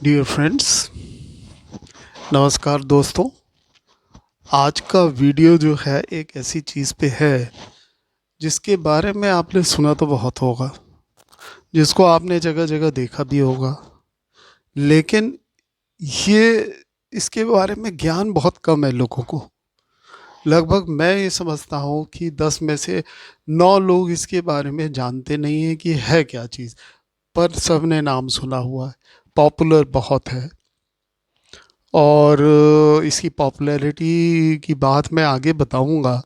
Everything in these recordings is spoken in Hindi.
डियर फ्रेंड्स, नमस्कार दोस्तों। आज का वीडियो जो है एक ऐसी चीज़ पे है जिसके बारे में आपने सुना तो बहुत होगा, जिसको आपने जगह जगह देखा भी होगा, लेकिन ये इसके बारे में ज्ञान बहुत कम है लोगों को। लगभग मैं ये समझता हूँ कि 10 में से 9 लोग इसके बारे में जानते नहीं हैं कि है क्या चीज़, पर सबने नाम सुना हुआ है, पॉपुलर बहुत है। और इसकी पॉपुलैरिटी की बात मैं आगे बताऊंगा।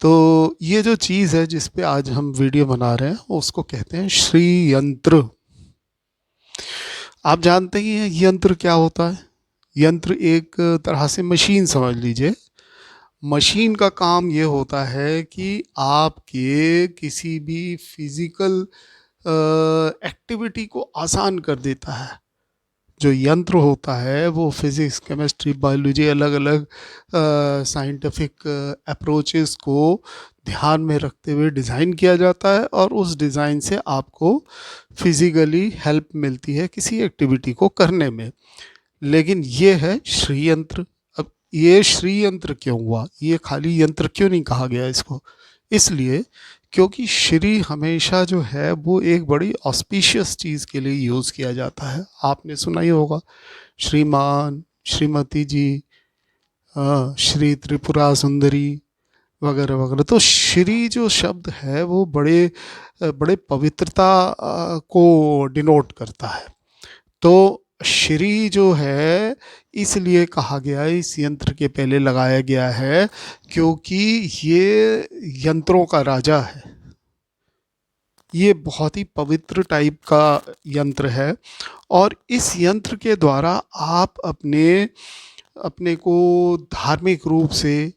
तो ये जो चीज़ है जिस पे आज हम वीडियो बना रहे हैं उसको कहते हैं श्री यंत्र। आप जानते ही हैं यंत्र क्या होता है। यंत्र एक तरह से मशीन समझ लीजिए। मशीन का काम ये होता है कि आपके किसी भी फिजिकल एक्टिविटी को आसान कर देता है। जो यंत्र होता है वो फिज़िक्स, केमिस्ट्री, बायोलॉजी, अलग अलग साइंटिफिक अप्रोचेस को ध्यान में रखते हुए डिज़ाइन किया जाता है और उस डिज़ाइन से आपको फिज़िकली हेल्प मिलती है किसी एक्टिविटी को करने में। लेकिन ये है श्री यंत्र। अब ये श्री यंत्र क्यों हुआ, ये खाली यंत्र क्यों नहीं कहा गया इसको? इसलिए क्योंकि श्री हमेशा जो है वो एक बड़ी ऑस्पिशियस चीज़ के लिए यूज़ किया जाता है। आपने सुना ही होगा श्रीमान, श्रीमती जी, श्री त्रिपुरा सुंदरी वगैरह वगैरह। तो श्री जो शब्द है वो बड़े पवित्रता को डिनोट करता है। तो श्री जो है इसलिए कहा गया है, इस यंत्र के पहले लगाया गया है क्योंकि ये यंत्रों का राजा है। ये बहुत ही पवित्र टाइप का यंत्र है और इस यंत्र के द्वारा आप अपने अपने को धार्मिक रूप से,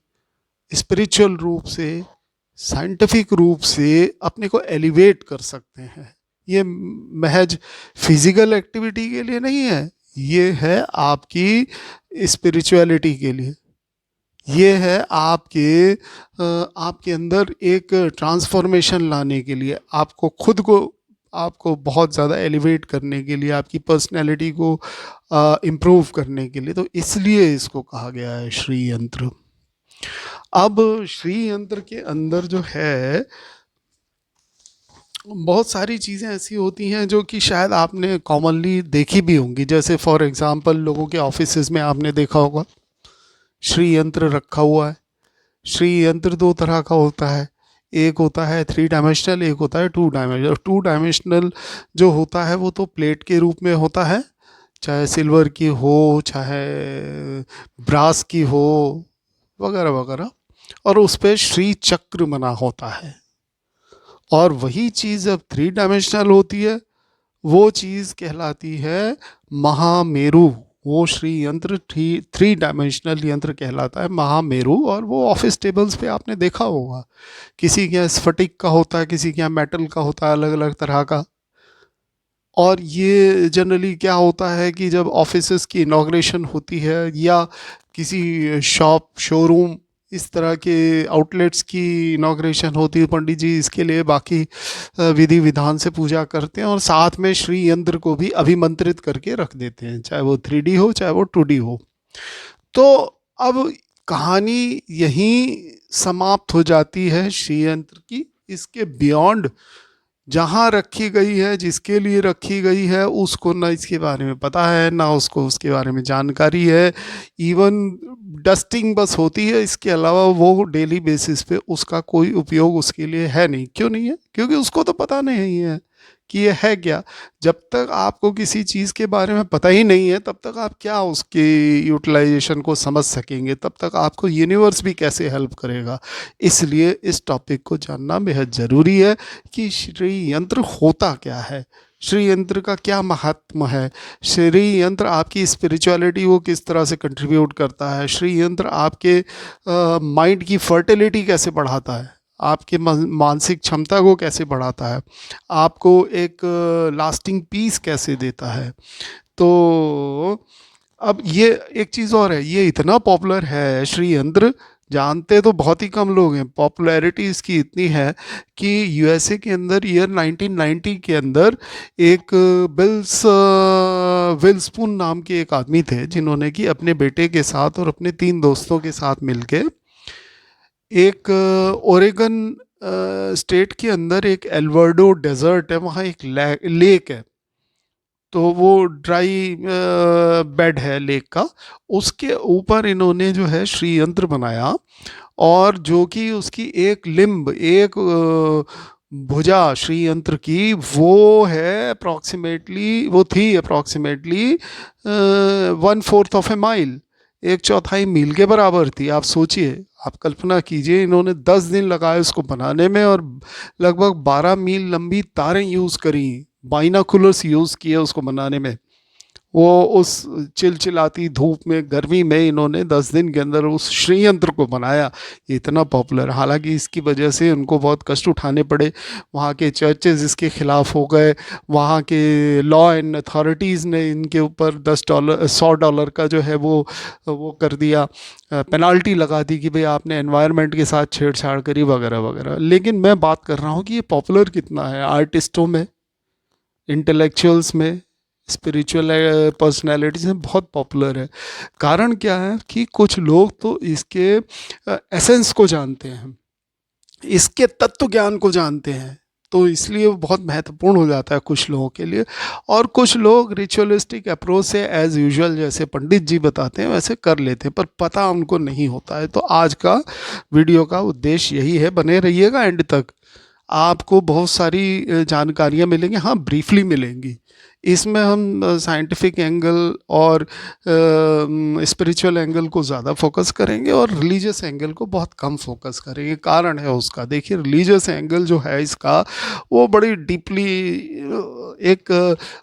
स्पिरिचुअल रूप से, साइंटिफिक रूप से अपने को एलिवेट कर सकते हैं। ये महज फिजिकल एक्टिविटी के लिए नहीं है, ये है आपकी स्पिरिचुअलिटी के लिए। ये है आपके अंदर एक ट्रांसफॉर्मेशन लाने के लिए, आपको खुद को, आपको बहुत ज़्यादा एलिवेट करने के लिए, आपकी पर्सनैलिटी को इम्प्रूव करने के लिए। तो इसलिए इसको कहा गया है श्री यंत्र। अब श्री यंत्र के अंदर जो है बहुत सारी चीज़ें ऐसी होती हैं जो कि शायद आपने कॉमनली देखी भी होंगी। जैसे फॉर एग्ज़ाम्पल लोगों के ऑफिसेज में आपने देखा होगा श्री यंत्र रखा हुआ है। श्री यंत्र दो तरह का होता है, एक होता है 3 डायमेंशनल, एक होता है 2 डायमेंशनल। 2 डायमेंशनल जो होता है वो तो प्लेट के रूप में होता है, चाहे सिल्वर की हो, चाहे ब्रास की हो, वगैरह वगैरह। और उस पर श्री चक्र बना होता है। और वही चीज़ जब 3 डायमेंशनल होती है वो चीज़ कहलाती है महामेरु। वो श्री यंत्र 3 डायमेंशनल यंत्र कहलाता है महामेरु। और वो ऑफिस टेबल्स पे आपने देखा होगा, किसी के यहाँ स्फटिक का होता है, किसी के यहाँ मेटल का होता है, अलग अलग तरह का। और ये जनरली क्या होता है कि जब ऑफिसेस की इनॉग्रेशन होती है या किसी शॉप, शोरूम, इस तरह के आउटलेट्स की इनॉग्रेशन होती है, पंडित जी इसके लिए बाकी विधि विधान से पूजा करते हैं और साथ में श्री यंत्र को भी अभिमंत्रित करके रख देते हैं, चाहे वो 3D हो चाहे वो 2D हो। तो अब कहानी यहीं समाप्त हो जाती है श्री यंत्र की। इसके बियॉन्ड जहाँ रखी गई है, जिसके लिए रखी गई है, उसको ना इसके बारे में पता है, ना उसको उसके बारे में जानकारी है। इवन डस्टिंग बस होती है, इसके अलावा वो डेली बेसिस पे उसका कोई उपयोग उसके लिए है नहीं। क्यों नहीं है? क्योंकि उसको तो पता नहीं है कि ये है क्या। जब तक आपको किसी चीज़ के बारे में पता ही नहीं है तब तक आप क्या उसके यूटिलाइजेशन को समझ सकेंगे, तब तक आपको यूनिवर्स भी कैसे हेल्प करेगा। इसलिए इस टॉपिक को जानना बेहद ज़रूरी है कि श्री यंत्र होता क्या है, श्री यंत्र का क्या महात्म है, श्री यंत्र आपकी स्पिरिचुअलिटी को किस तरह से कंट्रीब्यूट करता है, श्री यंत्र आपके माइंड की फर्टिलिटी कैसे बढ़ाता है, आपके मानसिक क्षमता को कैसे बढ़ाता है, आपको एक लास्टिंग पीस कैसे देता है। तो अब ये एक चीज़ और है, ये इतना पॉपुलर है श्री यंत्र जानते तो बहुत ही कम लोग हैं। पॉपुलैरिटी इसकी इतनी है कि यूएसए के अंदर ईयर 1990 के अंदर एक विल्सपून नाम के एक आदमी थे, जिन्होंने कि अपने बेटे के साथ और अपने 3 दोस्तों के साथ मिलके एक ओरेगन स्टेट के अंदर एक एल्वर्डो डेजर्ट है, वहाँ एक लेक है। तो वो ड्राई बेड है लेक का, उसके ऊपर इन्होंने जो है श्री यंत्र बनाया, और जो कि उसकी एक लिम्ब, एक भुजा श्री यंत्र की, वो है अप्रॉक्सीमेटली, वो थी अप्रॉक्सीमेटली 1/4 ऑफ ए माइल, 1/4 मील के बराबर थी। आप सोचिए, आप कल्पना कीजिए, इन्होंने 10 दिन लगाए उसको बनाने में, और लगभग 12 मील लंबी तारें यूज़ करी, बाइनाकुलर्स यूज़ किए उसको बनाने में। वो उस चिलचिलाती धूप में, गर्मी में, इन्होंने 10 दिन के अंदर उस श्रीयंत्र को बनाया। ये इतना पॉपुलर, हालांकि इसकी वजह से उनको बहुत कष्ट उठाने पड़े। वहाँ के चर्चेज इसके खिलाफ हो गए, वहाँ के लॉ एंड अथॉरिटीज़ ने इनके ऊपर $10 $100 का जो है वो कर दिया, पेनाल्टी लगा दी कि भाई आपने एनवायरनमेंट के साथ छेड़छाड़ करी वगैरह वगैरह। लेकिन मैं बात कर रहा हूँ कि ये पॉपुलर कितना है आर्टिस्टों में, इंटेलेक्चुअल्स में, स्पिरिचुअल पर्सनैलिटीज में बहुत पॉपुलर है। कारण क्या है कि कुछ लोग तो इसके एसेंस को जानते हैं, इसके तत्व ज्ञान को जानते हैं, तो इसलिए वो बहुत महत्वपूर्ण हो जाता है कुछ लोगों के लिए। और कुछ लोग रिचुअलिस्टिक अप्रोच से एज यूजुअल, जैसे पंडित जी बताते हैं वैसे कर लेते हैं, पर पता उनको नहीं होता है। तो आज का वीडियो का उद्देश्य यही है, बने रहिएगा एंड तक, आपको बहुत सारी जानकारियाँ मिलेंगी। हाँ, ब्रीफली मिलेंगी। इसमें हम साइंटिफिक एंगल और स्पिरिचुअल एंगल को ज़्यादा फोकस करेंगे, और रिलीजियस एंगल को बहुत कम फोकस करेंगे। कारण है उसका, देखिए रिलीजियस एंगल जो है इसका, वो बड़ी डीपली एक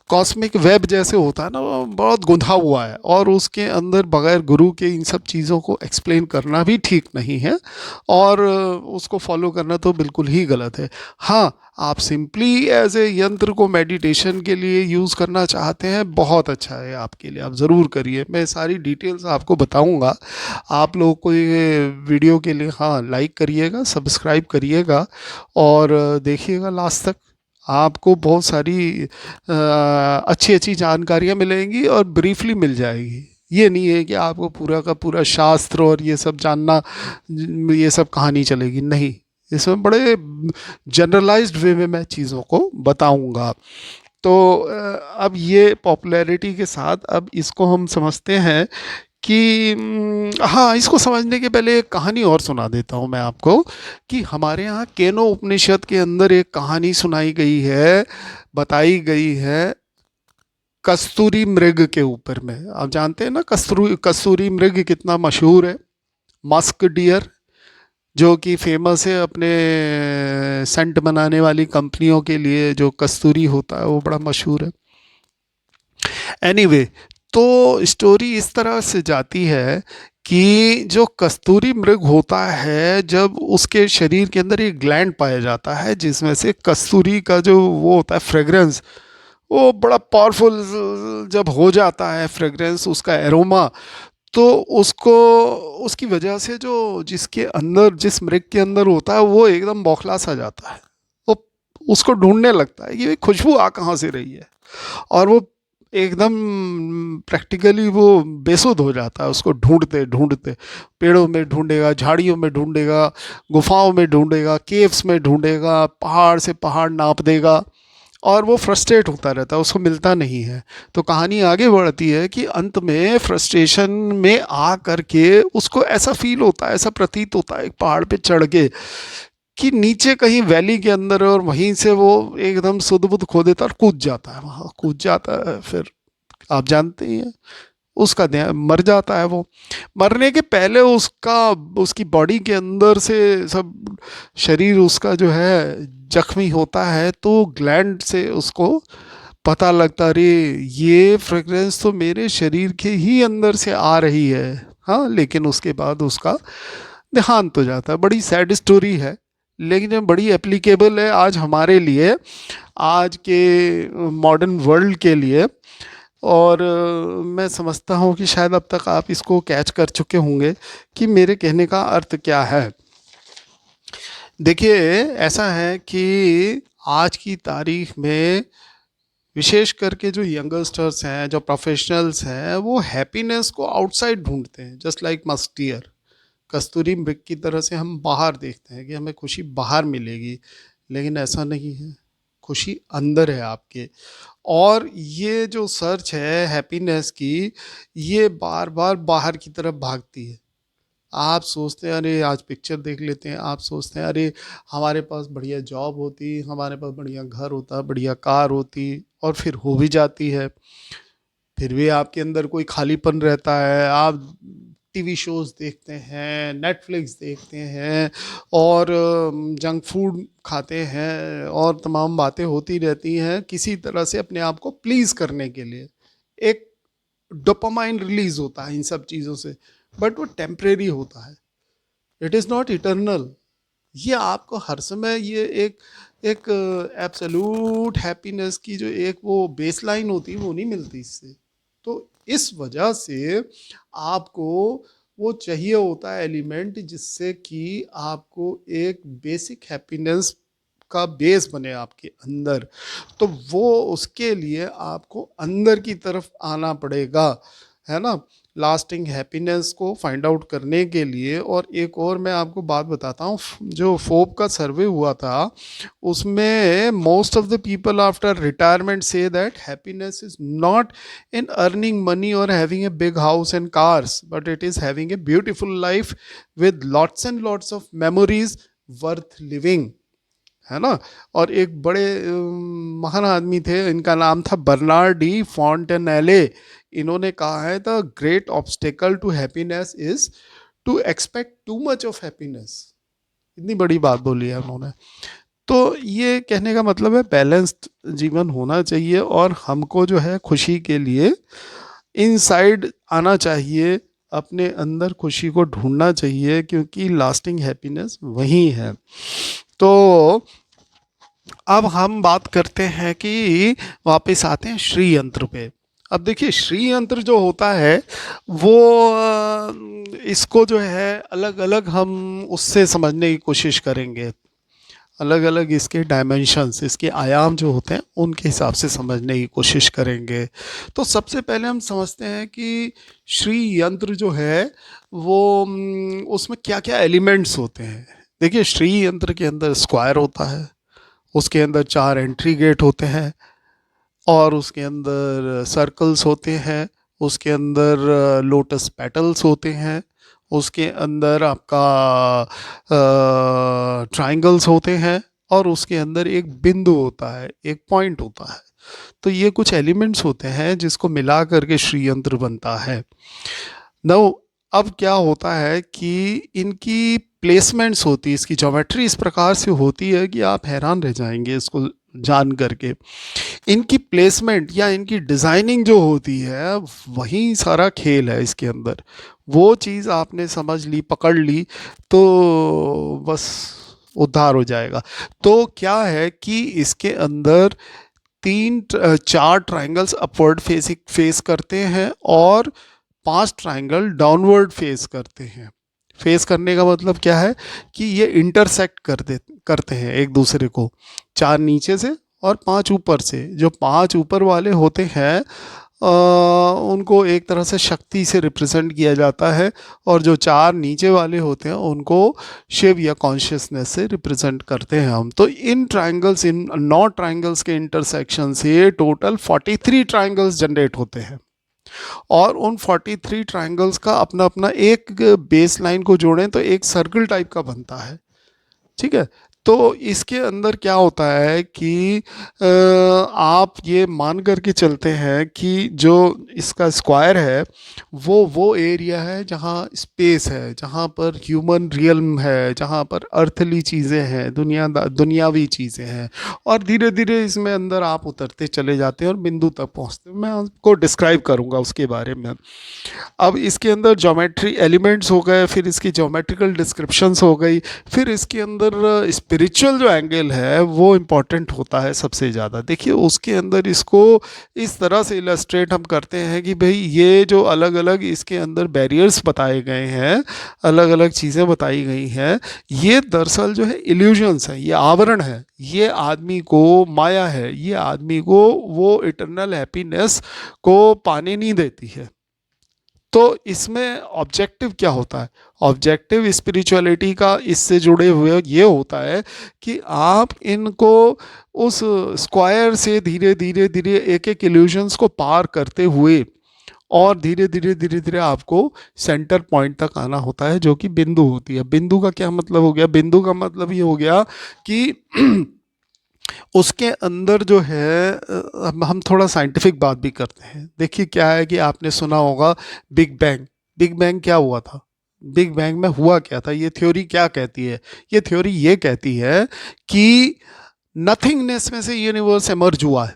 कॉस्मिक वेब जैसे होता है ना, वो बहुत गुंथा हुआ है, और उसके अंदर बगैर गुरु के इन सब चीज़ों को एक्सप्लेन करना भी ठीक नहीं है, और उसको फॉलो करना तो बिल्कुल ही गलत है। हाँ, आप सिंपली एज ए यंत्र को मेडिटेशन के लिए यूज़ करना चाहते हैं, बहुत अच्छा है आपके लिए, आप ज़रूर करिए। मैं सारी डिटेल्स आपको बताऊंगा। आप लोगों को ये वीडियो के लिए हाँ लाइक करिएगा, सब्सक्राइब करिएगा, और देखिएगा लास्ट तक। आपको बहुत सारी अच्छी अच्छी जानकारियाँ मिलेंगी, और ब्रीफली मिल जाएगी। ये नहीं है कि आपको पूरा का पूरा शास्त्र और ये सब जानना, ये सब कहानी चलेगी, नहीं। इसमें बड़े जनरलाइज्ड वे में मैं चीज़ों को बताऊंगा। तो अब ये पॉपुलैरिटी के साथ अब इसको हम समझते हैं कि हाँ, इसको समझने के पहले एक कहानी और सुना देता हूँ मैं आपको, कि हमारे यहाँ केनो उपनिषद के अंदर एक कहानी सुनाई गई है, बताई गई है कस्तूरी मृग के ऊपर में। आप जानते हैं ना कस्तूरी मृग कितना मशहूर है, मस्क डियर, जो कि फेमस है अपने सेंट बनाने वाली कंपनियों के लिए। जो कस्तूरी होता है वो बड़ा मशहूर है। एनीवे, तो स्टोरी इस तरह से जाती है कि जो कस्तूरी मृग होता है, जब उसके शरीर के अंदर एक ग्लैंड पाया जाता है जिसमें से कस्तूरी का जो वो होता है फ्रेग्रेंस, वो बड़ा पावरफुल जब हो जाता है फ्रेग्रेंस, उसका एरोमा, तो उसको, उसकी वजह से जो जिसके अंदर, जिस मृग के अंदर होता है, वो एकदम बौखला सा जाता है। वो उसको ढूंढने लगता है कि खुशबू आ कहाँ से रही है, और वो एकदम प्रैक्टिकली वो बेसुध हो जाता है उसको ढूंढते ढूंढते। पेड़ों में ढूंढेगा, झाड़ियों में ढूंढेगा, गुफाओं में ढूंढेगा, केव्स में ढूंढेगा, पहाड़ से पहाड़ नाप देगा, और वो फ्रस्ट्रेट होता रहता है, उसको मिलता नहीं है। तो कहानी आगे बढ़ती है कि अंत में फ्रस्ट्रेशन में आ करके उसको ऐसा फील होता है, ऐसा प्रतीत होता है एक पहाड़ पे चढ़ के, कि नीचे कहीं वैली के अंदर है, और वहीं से वो एकदम सुध बुध खो देता है और कूद जाता है, वहाँ कूद जाता है। फिर आप जानते ही हैं, उसका मर जाता है। वो मरने के पहले उसका, उसकी बॉडी के अंदर से सब शरीर उसका जो है जख्मी होता है, तो ग्लैंड से उसको पता लगता, अरे ये फ्रेग्रेंस तो मेरे शरीर के ही अंदर से आ रही है। हाँ, लेकिन उसके बाद उसका देहांत हो जाता है। बड़ी सैड स्टोरी है, लेकिन ये बड़ी एप्लीकेबल है आज हमारे लिए, आज के मॉडर्न वर्ल्ड के लिए। और मैं समझता हूँ कि शायद अब तक आप इसको कैच कर चुके होंगे कि मेरे कहने का अर्थ क्या है। देखिए, ऐसा है कि आज की तारीख में विशेष करके जो यंगस्टर्स हैं, जो प्रोफेशनल्स हैं, वो हैप्पीनेस को आउटसाइड ढूंढते हैं, जस्ट लाइक मस्ट डियर। कस्तूरी मृग की तरह से हम बाहर देखते हैं कि हमें खुशी बाहर मिलेगी, लेकिन ऐसा नहीं है। खुशी अंदर है आपके। और ये जो सर्च है हैप्पीनेस की, ये बार बार बाहर की तरफ भागती है। आप सोचते हैं अरे आज पिक्चर देख लेते हैं, आप सोचते हैं अरे हमारे पास बढ़िया जॉब होती, हमारे पास बढ़िया घर होता, बढ़िया कार होती, और फिर हो भी जाती है। फिर भी आपके अंदर कोई खालीपन रहता है। आप टीवी शोज़ देखते हैं, नेटफ्लिक्स देखते हैं, और जंक फूड खाते हैं, और तमाम बातें होती रहती हैं किसी तरह से अपने आप को प्लीज़ करने के लिए। एक डोपामाइन रिलीज होता है इन सब चीज़ों से, बट वो टेम्परेरी होता है, इट इज़ नॉट इटर्नल। ये आपको हर समय ये एक एब्सोल्यूट हैप्पीनेस की जो एक वो बेसलाइन होती है वो नहीं मिलती इससे। तो इस वजह से आपको वो चाहिए होता है एलिमेंट, जिससे कि आपको एक बेसिक हैप्पीनेस का बेस बने आपके अंदर। तो वो उसके लिए आपको अंदर की तरफ आना पड़ेगा, है ना, लास्टिंग हैप्पीनेस को फाइंड आउट करने के लिए। और एक और मैं आपको बात बताता हूँ, जो फोब का सर्वे हुआ था उसमें most of the people after retirement से that happiness is not in earning money और having a big house and cars, but it is having a beautiful life with lots and lots of memories worth living, है ना। और एक बड़े महान आदमी थे, इनका नाम था बर्नार्ड डी फॉन्टेनेले। इन्होंने कहा है the great obstacle to happiness is to expect too much of happiness. इतनी बड़ी बात बोली है उन्होंने। तो ये कहने का मतलब है बैलेंस्ड जीवन होना चाहिए, और हमको जो है खुशी के लिए इनसाइड आना चाहिए, अपने अंदर खुशी को ढूंढना चाहिए, क्योंकि लास्टिंग हैप्पीनेस वही है। तो अब हम बात करते हैं कि वापस आते हैं श्री यंत्र पे। अब देखिए, श्री यंत्र जो होता है वो इसको जो है अलग अलग हम उससे समझने की कोशिश करेंगे। अलग अलग इसके डायमेंशंस, इसके आयाम जो होते हैं उनके हिसाब से समझने की कोशिश करेंगे। तो सबसे पहले हम समझते हैं कि श्री यंत्र जो है वो उसमें क्या क्या एलिमेंट्स होते हैं। देखिए, श्री यंत्र के अंदर स्क्वायर होता है, उसके अंदर 4 एंट्री गेट होते हैं, और उसके अंदर सर्कल्स होते हैं, उसके अंदर लोटस पेटल्स होते हैं, उसके अंदर आपका ट्रायंगल्स होते हैं, और उसके अंदर एक बिंदु होता है, एक पॉइंट होता है। तो ये कुछ एलिमेंट्स होते हैं जिसको मिला करके श्री यंत्र बनता है। नौ, अब क्या होता है कि इनकी प्लेसमेंट्स होती है, इसकी ज्योमेट्री इस प्रकार से होती है कि आप हैरान रह जाएंगे इसको जान करके। इनकी प्लेसमेंट या इनकी डिज़ाइनिंग जो होती है वही सारा खेल है इसके अंदर। वो चीज़ आपने समझ ली, पकड़ ली, तो बस उद्धार हो जाएगा। तो क्या है कि इसके अंदर 4 ट्राइंगल्स अपवर्ड फेस करते हैं, और 5 ट्राइंगल डाउनवर्ड फेस करते हैं। फेस करने का मतलब क्या है कि ये इंटरसेक्ट करते हैं एक दूसरे को, 4 नीचे से और 5 ऊपर से। जो 5 ऊपर वाले होते हैं उनको एक तरह से शक्ति से रिप्रेजेंट किया जाता है, और जो 4 नीचे वाले होते हैं उनको शिव या कॉन्शियसनेस से रिप्रेजेंट करते हैं हम। तो इन ट्राइंगल्स, इन 9 ट्राइंगल्स के इंटरसेक्शन से टोटल 43 ट्राइंगल्स जनरेट होते हैं, और उन 43 ट्राइंगल्स का अपना अपना एक बेस लाइन को जोड़ें तो एक सर्कल टाइप का बनता है, ठीक है। तो इसके अंदर क्या होता है कि आप ये मान करके चलते हैं कि जो इसका स्क्वायर है वो एरिया है जहाँ स्पेस है, जहाँ पर ह्यूमन रियल्म है, जहाँ पर अर्थली चीज़ें हैं, दुनियावी चीज़ें हैं। और धीरे धीरे इसमें अंदर आप उतरते चले जाते हैं और बिंदु तक पहुँचते हैं। मैं आपको डिस्क्राइब करूँगा उसके बारे में। अब इसके अंदर ज्योमेट्री एलिमेंट्स हो गए, फिर इसकी ज्योमेट्रिकल डिस्क्रिप्शंस हो गई, फिर इसके अंदर स्पिरिचुअल जो एंगल है वो इम्पोर्टेंट होता है सबसे ज़्यादा। देखिए उसके अंदर इसको इस तरह से इलस्ट्रेट हम करते हैं कि भाई ये जो अलग अलग इसके अंदर बैरियर्स बताए गए हैं, अलग अलग चीज़ें बताई गई हैं, ये दरअसल जो है इल्यूजन्स हैं, ये आवरण है, ये आदमी को माया है, ये आदमी को वो इटरनल हैप्पीनेस को पाने नहीं देती है। तो इसमें ऑब्जेक्टिव क्या होता है? ऑब्जेक्टिव स्पिरिचुअलिटी का इससे जुड़े हुए ये होता है कि आप इनको उस स्क्वायर से धीरे धीरे धीरे एक एक इल्यूजन्स को पार करते हुए और धीरे धीरे धीरे धीरे आपको सेंटर पॉइंट तक आना होता है, जो कि बिंदु होती है। बिंदु का क्या मतलब हो गया? बिंदु का मतलब ये हो गया कि उसके अंदर जो है अब हम थोड़ा साइंटिफिक बात भी करते हैं। देखिए क्या है कि आपने सुना होगा बिग बैंग। बिग बैंग क्या हुआ था? बिग बैंग में हुआ क्या था? ये थ्योरी क्या कहती है? ये थ्योरी ये कहती है कि नथिंगनेस में से यूनिवर्स एमर्ज हुआ है।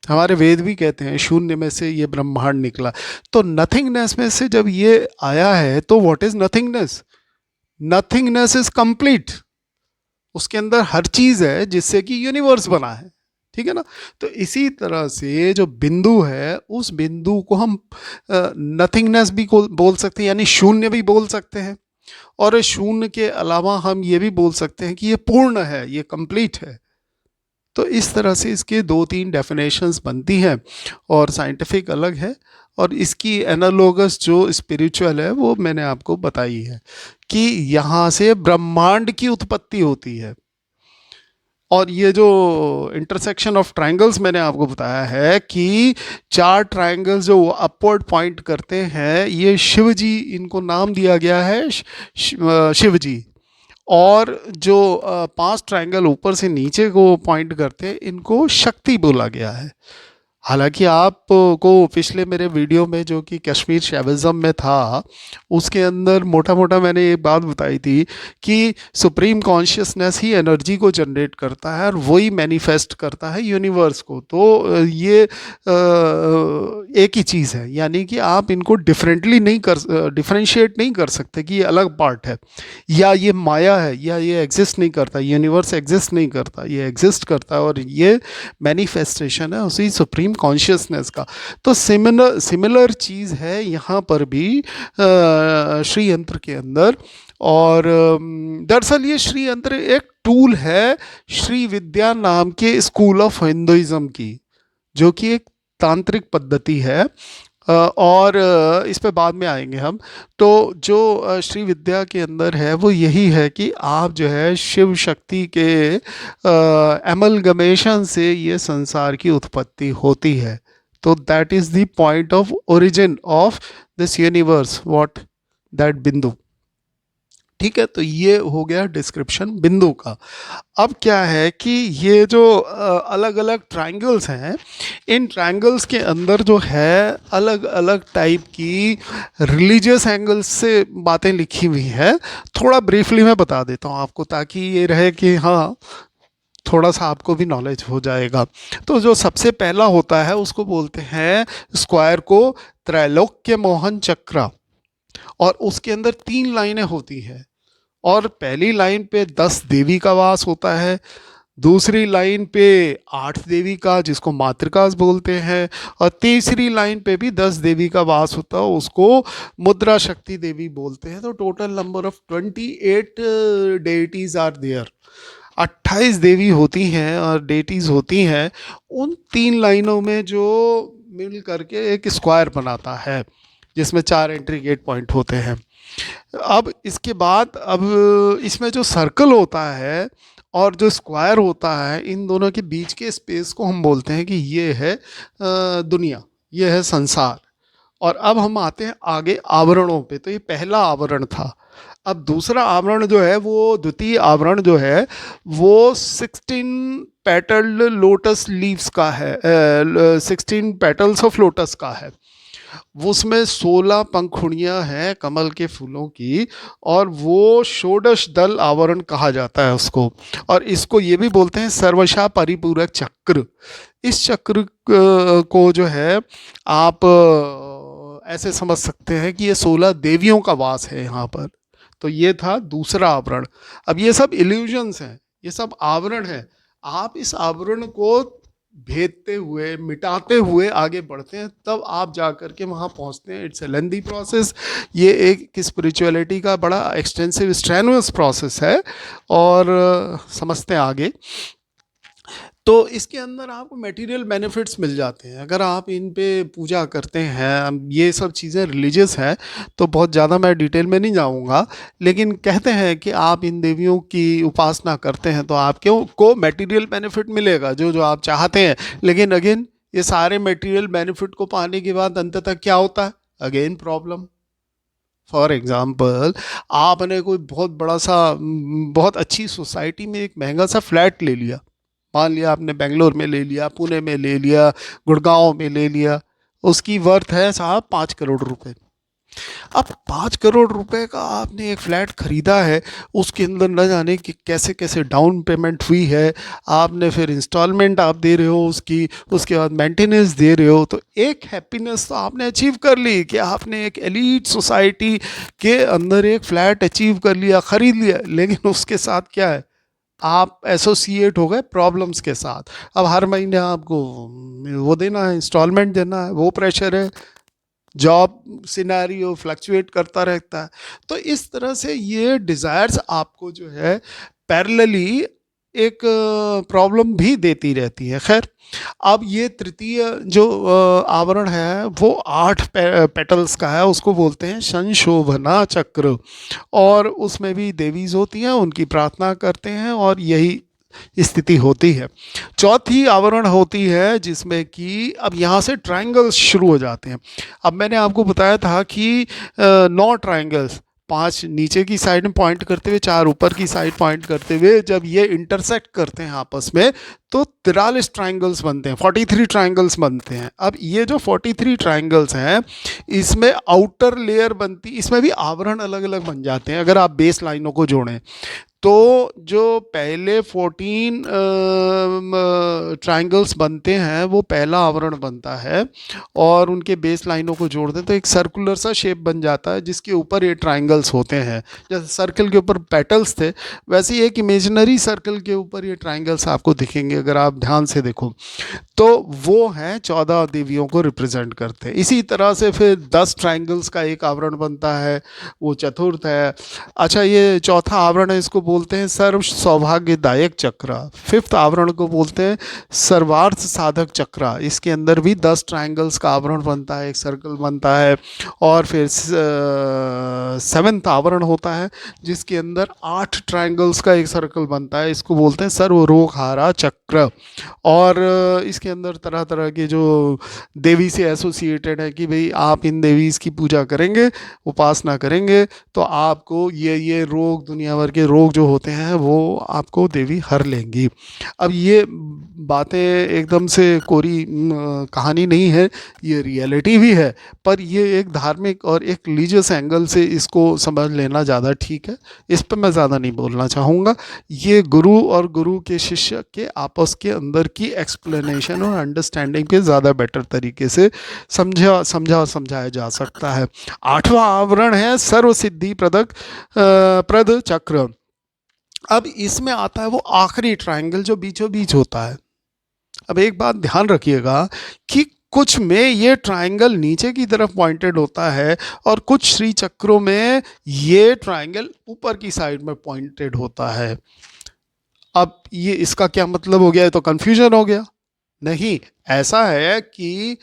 हमारे वेद भी कहते हैं शून्य में से ये ब्रह्मांड निकला। तो नथिंगनेस में से जब ये आया है तो what is nothingness? Nothingness is complete. उसके अंदर हर चीज है जिससे कि यूनिवर्स बना है, ठीक है ना? तो इसी तरह से जो बिंदु है उस बिंदु को हम नथिंगनेस भी बोल सकते हैं, यानी शून्य भी बोल सकते हैं। और शून्य के अलावा हम ये भी बोल सकते हैं कि ये पूर्ण है, ये कंप्लीट है। तो इस तरह से इसके दो तीन डेफिनेशंस बनती हैं और साइंटिफिक अलग है, और इसकी एनालोगस जो स्पिरिचुअल है वो मैंने आपको बताई है कि यहाँ से ब्रह्मांड की उत्पत्ति होती है। और ये जो इंटरसेक्शन ऑफ ट्रायंगल्स मैंने आपको बताया है कि 4 ट्रायंगल्स जो अपवर्ड पॉइंट करते हैं, ये शिव जी, इनको नाम दिया गया है शिव जी। और जो 5 ट्रायंगल ऊपर से नीचे को पॉइंट करते हैं, इनको शक्ति बोला गया है। हालांकि आपको पिछले मेरे वीडियो में जो कि कश्मीर शैविज़म में था, उसके अंदर मोटा मोटा मैंने एक बात बताई थी कि सुप्रीम कॉन्शियसनेस ही एनर्जी को जनरेट करता है और वही मैनिफेस्ट करता है यूनिवर्स को। तो ये एक ही चीज़ है, यानी कि आप इनको डिफरेंशिएट नहीं कर सकते कि ये अलग पार्ट है या ये माया है या ये एग्जिस्ट नहीं करता। यूनिवर्स एग्जिस्ट नहीं करता, ये एग्जिस्ट करता है और ये मैनिफेस्टेशन है उसी सुप्रीम कॉन्शियसनेस का। तो सिमिलर चीज़ है यहाँ पर भी श्री यंत्र के अंदर। और दरअसल ये श्री यंत्र एक टूल है श्री विद्या नाम के स्कूल ऑफ हिंदुइज्म की, जो कि एक तांत्रिक पद्धति है। और इस पे बाद में आएंगे हम। तो जो श्री विद्या के अंदर है वो यही है कि आप जो है शिव शक्ति के एमलगमेशन से ये संसार की उत्पत्ति होती है। तो that is the point of origin of this universe, what that बिंदु। ठीक है, तो ये हो गया डिस्क्रिप्शन बिंदु का। अब क्या है कि ये जो अलग अलग ट्रायंगल्स हैं, इन ट्रायंगल्स के अंदर जो है अलग अलग टाइप की रिलीजियस एंगल्स से बातें लिखी हुई है। थोड़ा ब्रीफली मैं बता देता हूँ आपको, ताकि ये रहे कि हाँ थोड़ा सा आपको भी नॉलेज हो जाएगा। तो जो सबसे पहला होता है उसको बोलते हैं स्क्वायर को त्रैलोक्य मोहन चक्र, और उसके अंदर 3 लाइनें होती हैं। और पहली लाइन पे 10 देवी का वास होता है, दूसरी लाइन पे 8 देवी का, जिसको मातृकास बोलते हैं, और तीसरी लाइन पे भी 10 देवी का वास होता है, उसको मुद्रा शक्ति देवी बोलते हैं। तो total number of 28 deities are there. 28 देवी होती हैं और डेटीज होती हैं उन 3 लाइनों में, जो मिल करके एक स्क्वायर बनाता है जिसमें 4 एंट्री गेट पॉइंट होते हैं। अब इसके बाद अब इसमें जो सर्कल होता है और जो स्क्वायर होता है, इन दोनों के बीच के स्पेस को हम बोलते हैं कि ये है दुनिया, ये है संसार। और अब हम आते हैं आगे आवरणों पे। तो ये पहला आवरण था। अब दूसरा आवरण जो है, वो द्वितीय आवरण जो है, वो 16 पेटल्ड लोटस लीव्स का है, 16 पेटल्स ऑफ लोटस का है। उसमें 16 पंखुड़ियाँ हैं कमल के फूलों की, और वो षोडश दल आवरण कहा जाता है उसको। और इसको ये भी बोलते हैं सर्वशा परिपूरक चक्र। इस चक्र को जो है आप ऐसे समझ सकते हैं कि ये 16 देवियों का वास है यहाँ पर। तो ये था दूसरा आवरण। अब ये सब इल्यूजन्स हैं, ये सब आवरण है। आप इस आवरण को भेदते हुए, मिटाते हुए आगे बढ़ते हैं, तब आप जा कर के वहाँ पहुँचते हैं। It's a lengthy process. ये एक स्पिरिचुअलिटी का बड़ा एक्सटेंसिव स्ट्रेनुअस प्रोसेस है। और समझते हैं आगे। तो इसके अंदर आपको मटेरियल बेनिफिट्स मिल जाते हैं अगर आप इन पे पूजा करते हैं। ये सब चीज़ें रिलीजियस हैं, तो बहुत ज़्यादा मैं डिटेल में नहीं जाऊंगा, लेकिन कहते हैं कि आप इन देवियों की उपासना करते हैं तो आपको को मटेरियल बेनिफिट मिलेगा जो जो आप चाहते हैं। लेकिन अगेन, ये सारे मटेरियल बेनिफिट को पाने के बाद अंततः क्या होता है? Again problem. फॉर एग्जाम्पल, आपने कोई बहुत बड़ा सा बहुत अच्छी सोसाइटी में एक महंगा सा फ्लैट ले लिया। मान लिया आपने बेंगलोर में ले लिया, पुणे में ले लिया, गुड़गांव में ले लिया। उसकी वर्थ है साहब 5 करोड़ रुपए। अब 5 करोड़ रुपए का आपने एक फ्लैट खरीदा है, उसके अंदर न जाने कि कैसे कैसे डाउन पेमेंट हुई है, आपने फिर इंस्टॉलमेंट आप दे रहे हो उसकी, उसके बाद मेंटेनेंस दे रहे हो। तो एक हैप्पीनेस तो आपने अचीव कर ली कि आपने एक एलीट सोसाइटी के अंदर एक फ्लैट अचीव कर लिया, खरीद लिया। लेकिन उसके साथ क्या है? आप एसोसिएट हो गए प्रॉब्लम्स के साथ। अब हर महीने आपको वो देना है, इंस्टॉलमेंट देना है, वो प्रेशर है, जॉब सिनेरियो फ्लक्चुएट करता रहता है। तो इस तरह से ये डिज़ायर्स आपको जो है पैरेलली एक प्रॉब्लम भी देती रहती है। खैर, अब ये तृतीय जो आवरण है वो 8 पेटल्स का है, उसको बोलते हैं संशोभना चक्र। और उसमें भी देवीज होती हैं, उनकी प्रार्थना करते हैं और यही स्थिति होती है। चौथी आवरण होती है जिसमें कि अब यहाँ से ट्रायंगल्स शुरू हो जाते हैं। अब मैंने आपको बताया था कि 9 ट्रायंगल्स, 5 नीचे की साइड में पॉइंट करते हुए, 4 ऊपर की साइड पॉइंट करते हुए, जब ये इंटरसेक्ट करते हैं आपस में तो 43 ट्रायंगल्स बनते हैं, 43 ट्रायंगल्स बनते हैं। अब ये जो 43 ट्रायंगल्स हैं, इसमें आउटर लेयर बनती, इसमें भी आवरण अलग अलग बन जाते हैं अगर आप बेस लाइनों को जोड़ें। तो जो पहले 14 ट्रायंगल्स बनते हैं वो पहला आवरण बनता है, और उनके बेस लाइनों को जोड़ दें तो एक सर्कुलर सा शेप बन जाता है जिसके ऊपर ये ट्रायंगल्स होते हैं। जैसे सर्कल के ऊपर पेटल्स थे, वैसे ही एक इमेजिनरी सर्कल के ऊपर ये ट्रायंगल्स आपको दिखेंगे अगर आप ध्यान से देखो। तो वो हैं 14 देवियों को रिप्रेजेंट करते हैं। इसी तरह से फिर 10 ट्रायंगल्स का एक आवरण बनता है, वो चतुर्थ है। अच्छा, ये चौथा आवरण है, इसको बोलते हैं सर्व सौभाग्यदायक चक्र। फिफ्थ आवरण को बोलते हैं सर्वार्थ साधक चक्र। इसके अंदर भी 10 ट्रायंगल्स का आवरण बनता है, एक सर्कल बनता है। और फिर सेवेंथ आवरण होता है जिसके अंदर 8 ट्रायंगल्स का एक सर्कल बनता है, इसको बोलते हैं सर्व रोगहारा चक्र। और इसके अंदर तरह तरह के जो देवी से एसोसिएटेड है कि भाई आप इन देवीज की पूजा करेंगे, उपासना करेंगे, तो आपको ये रोग, दुनिया भर के रोग जो होते हैं वो आपको देवी हर लेंगी। अब ये बातें एकदम से कोरी कहानी नहीं है, ये रियलिटी भी है, पर ये एक धार्मिक और एक रिलीजियस एंगल से इसको समझ लेना ज़्यादा ठीक है। इस पर मैं ज़्यादा नहीं बोलना चाहूँगा। ये गुरु और गुरु के शिष्य के आपस के अंदर की एक्सप्लेनेशन और अंडरस्टैंडिंग के ज़्यादा बेटर तरीके से समझाया जा सकता है। 8वां आवरण है सर्व सिद्धि प्रद चक्र। अब इसमें आता है वो आखिरी ट्रायंगल जो बीचों बीच होता है। अब एक बात ध्यान रखिएगा कि कुछ में ये ट्रायंगल नीचे की तरफ पॉइंटेड होता है और कुछ श्री चक्रों में ये ट्रायंगल ऊपर की साइड में पॉइंटेड होता है। अब ये इसका क्या मतलब हो गया? तो कंफ्यूजन हो गया। नहीं, ऐसा है कि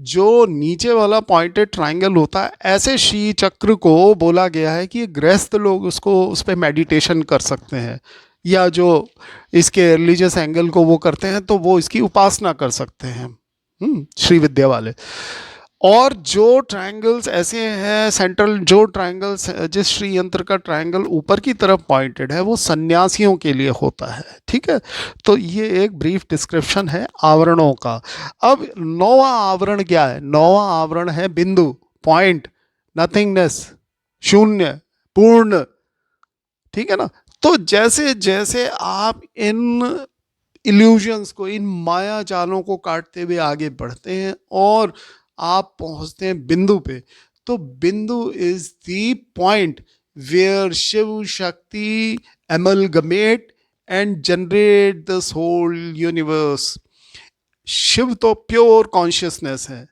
जो नीचे वाला पॉइंटेड ट्रायंगल होता है, ऐसे श्री चक्र को बोला गया है कि गृहस्थ लोग उसको उस पर मेडिटेशन कर सकते हैं, या जो इसके रिलीजियस एंगल को वो करते हैं तो वो इसकी उपासना कर सकते हैं, श्री विद्या वाले। और जो ट्रायंगल्स ऐसे हैं सेंट्रल, जो ट्रायंगल्स जिस श्री यंत्र का ट्रायंगल ऊपर की तरफ पॉइंटेड है वो सन्यासियों के लिए होता है। ठीक है, तो ये एक ब्रीफ डिस्क्रिप्शन है आवरणों का। अब 9वां आवरण क्या है? 9वां आवरण है बिंदु, पॉइंट, नथिंगनेस, शून्य, पूर्ण। ठीक है ना? तो जैसे जैसे आप इन इल्यूजन्स को, इन माया जालों को काटते हुए आगे बढ़ते हैं और आप पहुंचते हैं बिंदु पे, तो bindu is the point where Shiva Shakti amalgamate and generate this whole universe. Shiva तो प्योर कॉन्शियसनेस है,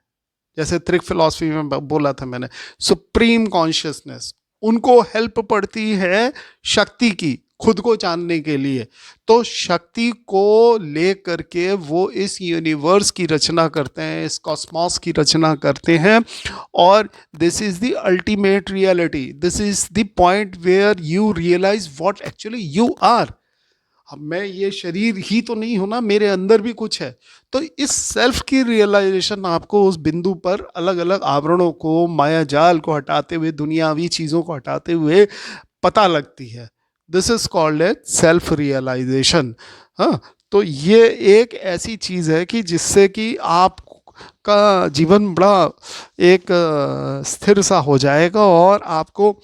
जैसे त्रिक फिलॉसफी में बोला था मैंने, सुप्रीम कॉन्शियसनेस। उनको हेल्प पड़ती है शक्ति की खुद को जानने के लिए, तो शक्ति को ले करके वो इस यूनिवर्स की रचना करते हैं, इस कॉस्मॉस की रचना करते हैं। और this is the ultimate reality, this is the point where you realize what actually you are. अब मैं ये शरीर ही तो नहीं हूं ना, मेरे अंदर भी कुछ है। तो इस सेल्फ की रियलाइजेशन आपको उस बिंदु पर अलग अलग आवरणों को, माया जाल को हटाते हुए, दुनियावी चीज़ों को हटाते हुए पता लगती है। This is called a self realization. हाँ, तो ये एक ऐसी चीज़ है कि जिससे कि आप का जीवन बड़ा एक स्थिर सा हो जाएगा और आपको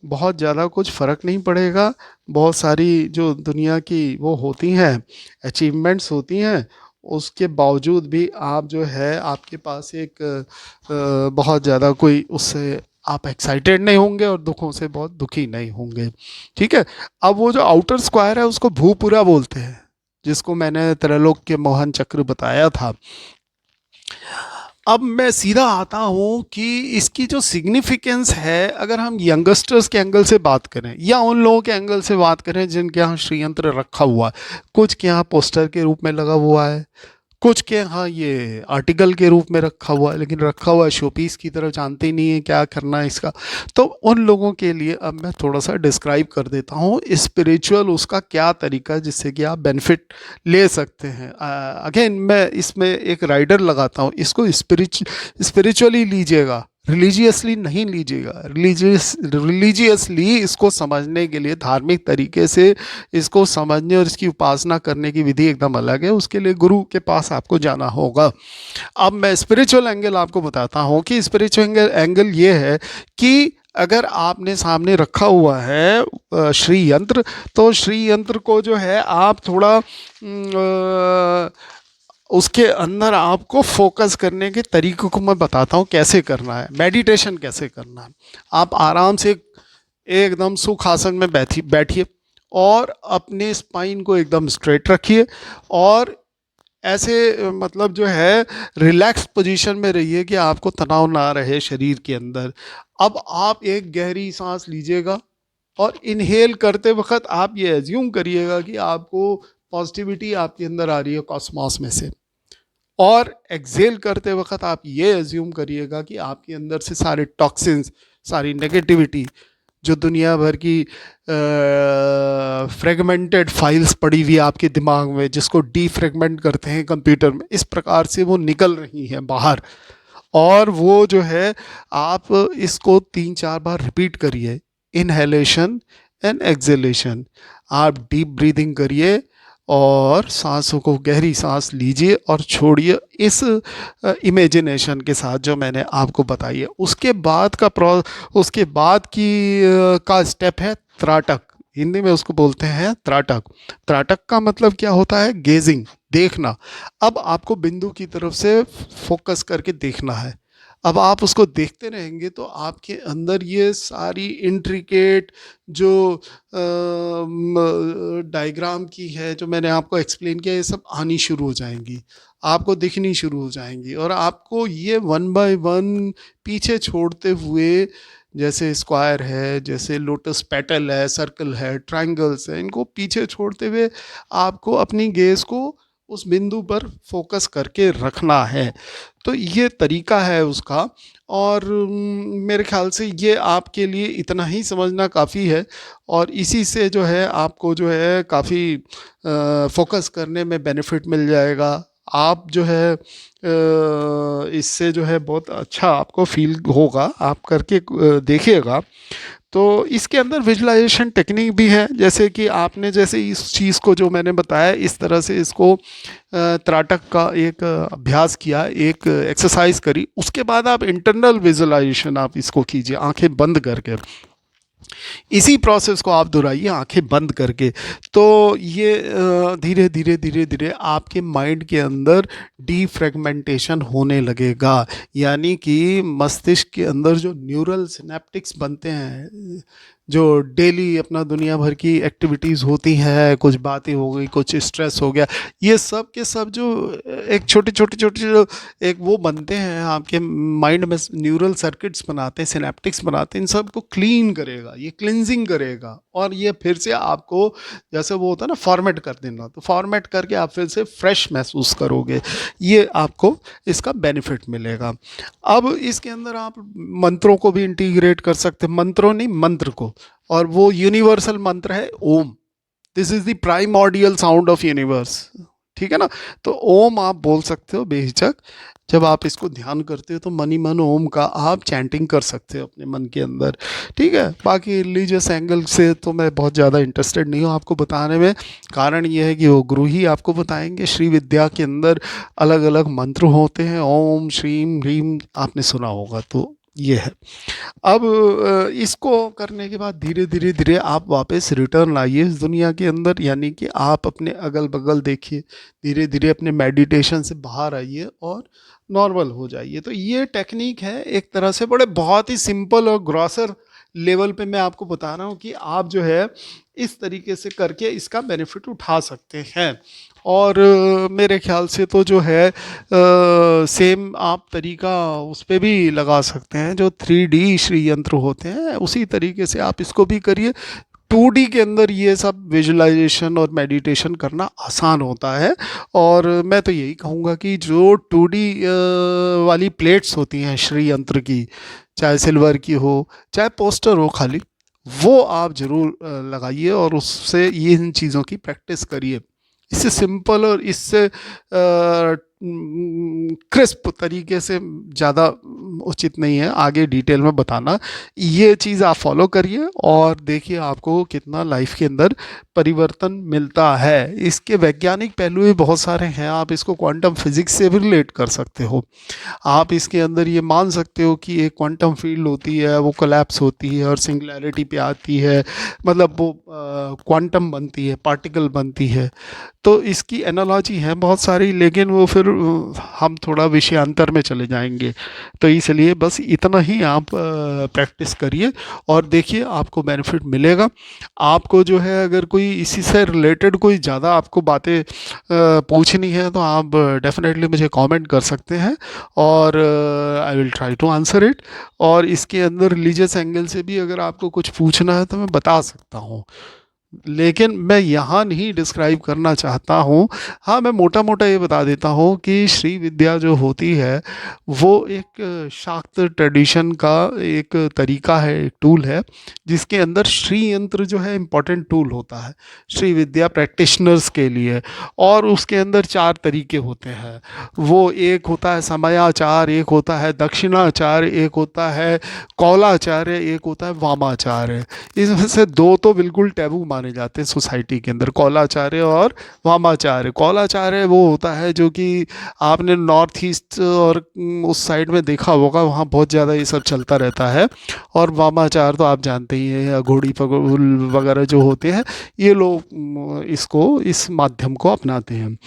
बहुत ज़्यादा कुछ फ़र्क नहीं पड़ेगा। बहुत सारी जो दुनिया की वो होती हैं, अचीवमेंट्स होती हैं, उसके बावजूद भी आप जो है आपके पास एक बहुत ज़्यादा कोई उससे आप एक्साइटेड नहीं होंगे और दुखों से बहुत दुखी नहीं होंगे। ठीक है। अब वो जो आउटर स्क्वायर है उसको भूपुरा बोलते हैं, जिसको मैंने त्रैलोक के मोहन चक्र बताया था। अब मैं सीधा आता हूँ कि इसकी जो सिग्निफिकेंस है, अगर हम यंगस्टर्स के एंगल से बात करें या उन लोगों के एंगल से बात करें जिनके यहाँ श्रीयंत्र रखा हुआ है, कुछ के यहाँ पोस्टर के रूप में लगा हुआ है, कुछ के यहाँ ये आर्टिकल के रूप में रखा हुआ है, लेकिन रखा हुआ है शोपीस की तरह, जानते ही नहीं है क्या करना है इसका। तो उन लोगों के लिए अब मैं थोड़ा सा डिस्क्राइब कर देता हूँ स्पिरिचुअल उसका क्या तरीका है जिससे कि आप बेनिफिट ले सकते हैं। अगेन मैं इसमें एक राइडर लगाता हूँ, इसको स्पिरिचुअली लीजिएगा, रिलीजियसली नहीं लीजिएगा। रिलीजियसली इसको समझने के लिए, धार्मिक तरीके से इसको समझने और इसकी उपासना करने की विधि एकदम अलग है, उसके लिए गुरु के पास आपको जाना होगा। अब मैं स्पिरिचुअल एंगल आपको बताता हूँ कि स्पिरिचुअल एंगल ये है कि अगर आपने सामने रखा हुआ है श्री यंत्र, तो श्री यंत्र को जो है आप थोड़ा उसके अंदर आपको फोकस करने के तरीकों को मैं बताता हूँ कैसे करना है, मेडिटेशन कैसे करना है। आप आराम से एकदम सुखासन में बैठिए और अपने स्पाइन को एकदम स्ट्रेट रखिए और ऐसे मतलब जो है रिलैक्स पोजीशन में रहिए कि आपको तनाव ना रहे शरीर के अंदर। अब आप एक गहरी सांस लीजिएगा और इनहेल करते वक्त आप ये एज्यूम करिएगा कि आपको पॉजिटिविटी आपके अंदर आ रही है कॉस्मॉस में से, और एक्सेल करते वक्त आप ये एज्यूम करिएगा कि आपके अंदर से सारे टॉक्सिन्स, सारी नेगेटिविटी, जो दुनिया भर की फ्रेगमेंटेड फाइल्स पड़ी हुई आपके दिमाग में, जिसको डीफ्रेगमेंट करते हैं कंप्यूटर में, इस प्रकार से वो निकल रही हैं बाहर। और वो जो है आप इसको 3-4 बार रिपीट करिए, इनहेलेशन एंड एक्सेलेशन। आप डीप ब्रीदिंग करिए और सांसों को गहरी सांस लीजिए और छोड़िए इस इमेजिनेशन के साथ जो मैंने आपको बताई है। उसके बाद का स्टेप है त्राटक। हिंदी में उसको बोलते हैं त्राटक। त्राटक का मतलब क्या होता है? गेजिंग, देखना। अब आपको बिंदु की तरफ से फोकस करके देखना है। अब आप उसको देखते रहेंगे तो आपके अंदर ये सारी इंट्रिकेट जो डायग्राम की है, जो मैंने आपको एक्सप्लेन किया, ये सब आनी शुरू हो जाएंगी, आपको दिखनी शुरू हो जाएंगी। और आपको ये 1 बाय 1 पीछे छोड़ते हुए, जैसे स्क्वायर है, जैसे लोटस पेटल है, सर्कल है, ट्रायंगल्स है, इनको पीछे छोड़ते हुए आपको अपनी गेज को उस बिंदु पर फोकस करके रखना है। तो ये तरीका है उसका। और मेरे ख्याल से ये आपके लिए इतना ही समझना काफ़ी है, और इसी से जो है आपको जो है काफ़ी फोकस करने में बेनिफिट मिल जाएगा। आप जो है इससे जो है बहुत अच्छा आपको फील होगा, आप करके देखिएगा। तो इसके अंदर विजुअलाइजेशन टेक्निक भी है, जैसे कि आपने जैसे इस चीज़ को जो मैंने बताया, इस तरह से इसको त्राटक का एक अभ्यास किया, एक एक्सरसाइज करी, उसके बाद आप इंटरनल विजुअलाइजेशन आप इसको कीजिए आंखें बंद करके। इसी प्रोसेस को आप दोहराइए आंखें बंद करके। तो ये धीरे धीरे धीरे धीरे आपके माइंड के अंदर डीफ्रेगमेंटेशन होने लगेगा, यानी कि मस्तिष्क के अंदर जो न्यूरल सिनेप्टिक्स बनते हैं, जो डेली अपना दुनिया भर की एक्टिविटीज़ होती हैं, कुछ बातें हो गई, कुछ स्ट्रेस हो गया, ये सब के सब जो एक छोटे छोटे छोटे जो एक वो बनते हैं आपके माइंड में, न्यूरल सर्किट्स बनाते हैं, सिनेप्टिक्स बनाते हैं, इन सब को क्लीन करेगा, ये क्लिनजिंग करेगा। और ये फिर से आपको, जैसे वो होता है ना फॉर्मेट कर देना, तो फॉर्मेट करके आप फिर से फ्रेश महसूस करोगे, ये आपको इसका बेनिफिट मिलेगा। अब इसके अंदर आप मंत्रों को भी इंटीग्रेट कर सकते हैं, मंत्रों नहीं मंत्र को, और वो यूनिवर्सल मंत्र है Om. This is the primordial sound of universe, ठीक है ना। तो ओम आप बोल सकते हो बेहिचक। जब आप इसको ध्यान करते हो तो मन ही मन ओम का आप चैंटिंग कर सकते हो अपने मन के अंदर, ठीक है। बाकी रिलीजियस एंगल से तो मैं बहुत ज़्यादा इंटरेस्टेड नहीं हूँ आपको बताने में, कारण ये है कि वो गुरु ही आपको बताएंगे। श्री विद्या के अंदर अलग अलग मंत्र होते हैं, ओम श्रीम ह्रीम आपने सुना होगा, तो ये है। अब इसको करने के बाद धीरे धीरे धीरे आप वापस रिटर्न आइए इस दुनिया के अंदर, यानी कि आप अपने अगल बगल देखिए, धीरे धीरे अपने मेडिटेशन से बाहर आइए और नॉर्मल हो जाइए। तो ये टेक्निक है एक तरह से, बड़े बहुत ही सिंपल और ग्रॉसर लेवल पे मैं आपको बता रहा हूँ कि आप जो है इस तरीके से करके इसका बेनिफिट उठा सकते हैं। और मेरे ख्याल से तो जो है सेम आप तरीका उस पे भी लगा सकते हैं, जो 3D श्री यंत्र होते हैं, उसी तरीके से आप इसको भी करिए। 2D के अंदर ये सब विजुअलाइजेशन और मेडिटेशन करना आसान होता है। और मैं तो यही कहूँगा कि जो 2D वाली प्लेट्स होती हैं श्री यंत्र की, चाहे सिल्वर की हो चाहे पोस्टर हो खाली, वो आप ज़रूर लगाइए और उससे ये इन चीज़ों की प्रैक्टिस करिए। इससे सिंपल और इससे क्रिस्प तरीके से ज़्यादा उचित नहीं है आगे डिटेल में बताना। ये चीज़ आप फॉलो करिए और देखिए आपको कितना लाइफ के अंदर परिवर्तन मिलता है। इसके वैज्ञानिक पहलू भी बहुत सारे हैं, आप इसको क्वांटम फिजिक्स से भी रिलेट कर सकते हो। आप इसके अंदर ये मान सकते हो कि एक क्वांटम फील्ड होती है, वो कोलैप्स होती है और सिंगुलैरिटी पे आती है, मतलब वो क्वांटम बनती है, पार्टिकल बनती है। तो इसकी एनालॉजी है बहुत सारी, लेकिन वो फिर हम थोड़ा विषयांतर में चले जाएंगे, तो इसलिए बस इतना ही आप प्रैक्टिस करिए और देखिए आपको बेनिफिट मिलेगा। आपको जो है अगर कोई इसी से रिलेटेड कोई ज़्यादा आपको बातें पूछनी है तो आप डेफिनेटली मुझे कमेंट कर सकते हैं और I will try to answer it. और इसके अंदर रिलीजियस एंगल से भी अगर आपको कुछ पूछना है तो मैं बता सकता हूँ, लेकिन मैं यहाँ नहीं डिस्क्राइब करना चाहता हूँ। हाँ, मैं मोटा मोटा ये बता देता हूँ कि श्री विद्या जो होती है वो एक शाक्त ट्रेडिशन का एक तरीका है, एक टूल है, जिसके अंदर श्री यंत्र जो है इम्पॉर्टेंट टूल होता है श्री विद्या प्रैक्टिशनर्स के लिए। और उसके अंदर 4 तरीके होते हैं, वो एक होता है समयाचार, एक होता है दक्षिणाचार, एक होता है कौलाचार्य, एक होता है वामाचार्य। इसमें से 2 तो बिल्कुल टैबू माने जाते हैं सोसाइटी के अंदर, कौलाचार्य और वामाचार्य। कौलाचार्य वो होता है जो कि आपने नॉर्थ ईस्ट और उस साइड में देखा होगा, वहाँ बहुत ज़्यादा ये सब चलता रहता है। और वामाचार तो आप जानते ही हैं, या घोड़ी पगुल वगैरह जो होते हैं, ये लोग इसको, इस माध्यम को अपनाते हैं।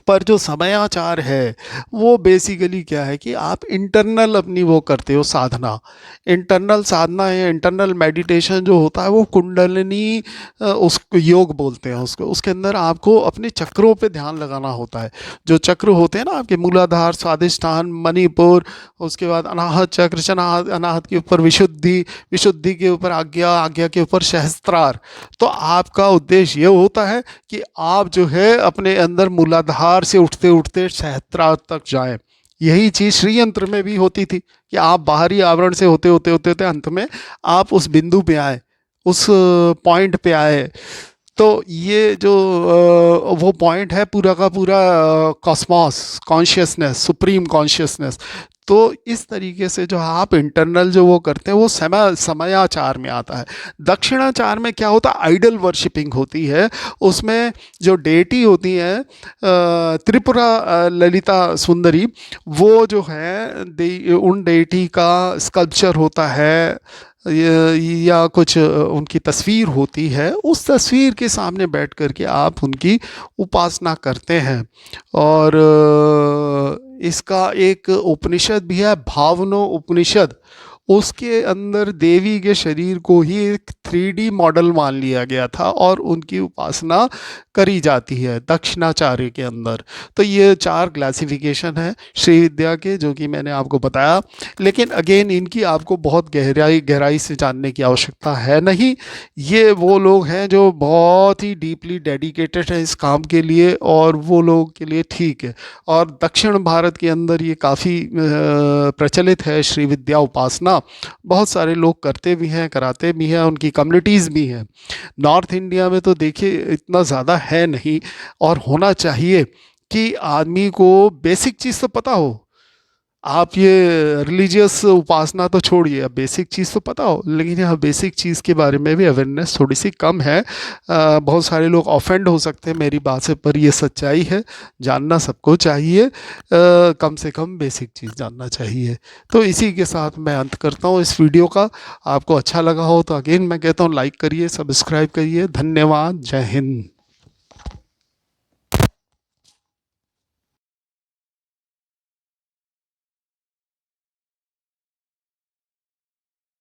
पर जो समयाचार है वो बेसिकली क्या है कि आप इंटरनल अपनी वो करते हो साधना, इंटरनल साधना या इंटरनल मेडिटेशन जो होता है वो कुंडलिनी उसको योग बोलते हैं उसको। उसके अंदर आपको अपने चक्रों पे ध्यान लगाना होता है। जो चक्र होते हैं ना आपके, मूलाधार, स्वादिष्ठान, मणिपुर, उसके बाद अनाहत चक्र, अनाहत के ऊपर विशुद्धि, विशुद्धि के ऊपर आज्ञा, आज्ञा के ऊपर सहस्त्रार। तो आपका उद्देश्य ये होता है कि आप जो है अपने अंदर मूलाधार से उठते उठते सहस्त्रार तक जाएं। यही चीज़ श्री यंत्र में भी होती थी कि आप बाहरी आवरण से होते होते होते होते अंत में आप उस बिंदु पे आए, उस पॉइंट पे आए। तो ये जो वो पॉइंट है पूरा का पूरा कॉस्मॉस कॉन्शियसनेस, सुप्रीम कॉन्शियसनेस। तो इस तरीके से जो आप इंटरनल जो वो करते हैं वो समयाचार में आता है। दक्षिणाचार में क्या होता है, आइडल वर्शिपिंग होती है। उसमें जो डेटी होती है त्रिपुरा ललिता सुंदरी, वो जो है उन डेटी का स्कल्पचर होता है या कुछ उनकी तस्वीर होती है, उस तस्वीर के सामने बैठ कर के आप उनकी उपासना करते हैं। और इसका एक उपनिषद भी है, भावनो उपनिषद। उसके अंदर देवी के शरीर को ही एक 3D मॉडल मान लिया गया था और उनकी उपासना करी जाती है दक्षिणाचार्य के अंदर। तो ये 4 क्लासिफिकेशन है श्री विद्या के, जो कि मैंने आपको बताया। लेकिन अगेन इनकी आपको बहुत गहराई से जानने की आवश्यकता है नहीं। ये वो लोग हैं जो बहुत ही डीपली डेडिकेटेड हैं इस काम के लिए, और वो लोगों के लिए ठीक है। और दक्षिण भारत के अंदर ये काफ़ी प्रचलित है श्री विद्या उपासना। बहुत सारे लोग करते भी हैं, कराते भी हैं, उनकी कम्युनिटीज़ भी हैं। नॉर्थ इंडिया में तो देखिए इतना ज़्यादा है नहीं, और होना चाहिए कि आदमी को बेसिक चीज़ तो पता हो। आप ये रिलीजियस उपासना तो छोड़िए, अब बेसिक चीज़ तो पता हो, लेकिन यहाँ बेसिक चीज़ के बारे में भी अवेयरनेस थोड़ी सी कम है। बहुत सारे लोग ऑफेंड हो सकते हैं मेरी बात से, पर ये सच्चाई है। जानना सबको चाहिए, कम से कम बेसिक चीज़ जानना चाहिए। तो इसी के साथ मैं अंत करता हूँ इस वीडियो का। आपको अच्छा लगा हो तो अगेन मैं कहता हूँ लाइक करिए, सब्सक्राइब करिए। धन्यवाद। जय हिंद।